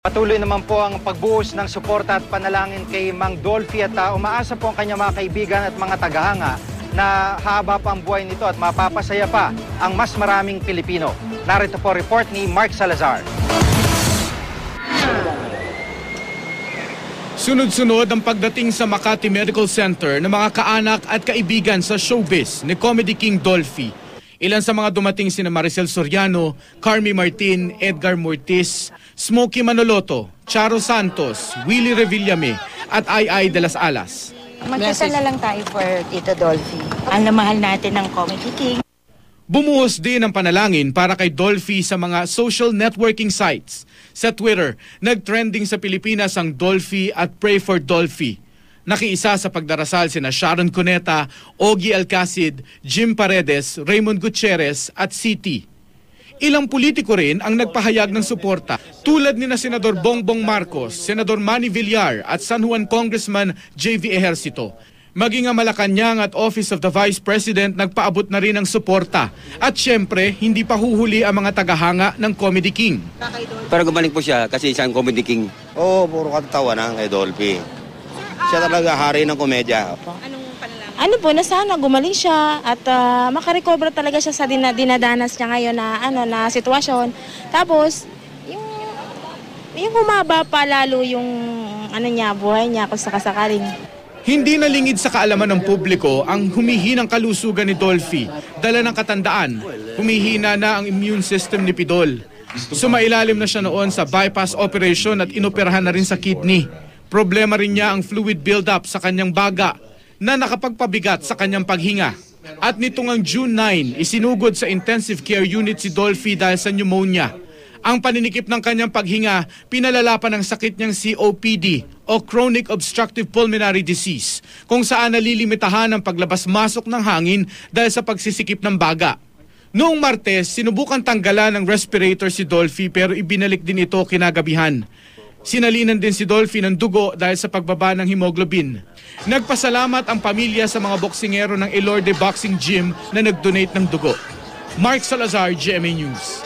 Patuloy naman po ang pagbuhos ng suporta at panalangin kay Mang Dolphy at umaasa po ang kanyang mga kaibigan at mga tagahanga na haba pa ang buhay nito at mapapasaya pa ang mas maraming Pilipino. Narito po report ni Mark Salazar. Sunod-sunod ang pagdating sa Makati Medical Center ng mga kaanak at kaibigan sa showbiz ni Comedy King Dolphy. Ilan sa mga dumating sina Maricel Soriano, Carmi Martin, Edgar Mortiz, Smokey Manoloto, Charo Santos, Willie Revillame at Ay de las Alas. Magkita na lang tayo for Tito Dolphy. Ang namahal natin ng Comedy King. Bumuhos din ang panalangin para kay Dolphy sa mga social networking sites. Sa Twitter, nag-trending sa Pilipinas ang Dolphy at Pray for Dolphy. Nakiisa sa pagdarasal sina Sharon Cuneta, Ogie Alcacid, Jim Paredes, Raymond Gutierrez at City. Ilang politiko rin ang nagpahayag ng suporta tulad ni na Senador Bongbong Marcos, Senador Manny Villar at San Juan Congressman J.V. Ejercito. Maging ang Malacanang at Office of the Vice President nagpaabot na rin ng suporta. At syempre, hindi pa huhuli ang mga tagahanga ng Comedy King. Pero gumaling po siya kasi isang Comedy King. Oo, puro katatawa ng kay Dolphy. Siya talaga hari ng komedya. Anong panalangin? Ano po, na sana gumaling siya at makarecover talaga siya sa dinadanas niya ngayon na sitwasyon. Tapos, yung humaba pa lalo yung buhay niya kung sakasakaling. Hindi nalingid sa kaalaman ng publiko ang humihinang kalusugan ni Dolphy. Dala ng katandaan, humihina na ang immune system ni Pidol. Sumailalim na siya noon sa bypass operation at inoperahan na rin sa kidney. Problema rin niya ang fluid buildup sa kanyang baga na nakapagpabigat sa kanyang paghinga. At nitong ang June 9, isinugod sa intensive care unit si Dolphy dahil sa pneumonia. Ang paninikip ng kanyang paghinga, pinalala pa ng sakit niyang COPD o Chronic Obstructive Pulmonary Disease, kung saan nalilimitahan ang paglabas-masok ng hangin dahil sa pagsisikip ng baga. Noong Martes, sinubukan tanggalan ng respirator si Dolphy pero ibinalik din ito kinagabihan. Sinalinan din si Dolphy ng dugo dahil sa pagbaba ng hemoglobin. Nagpasalamat ang pamilya sa mga boksingero ng Elorde Boxing Gym na nag-donate ng dugo. Mark Salazar, GMA News.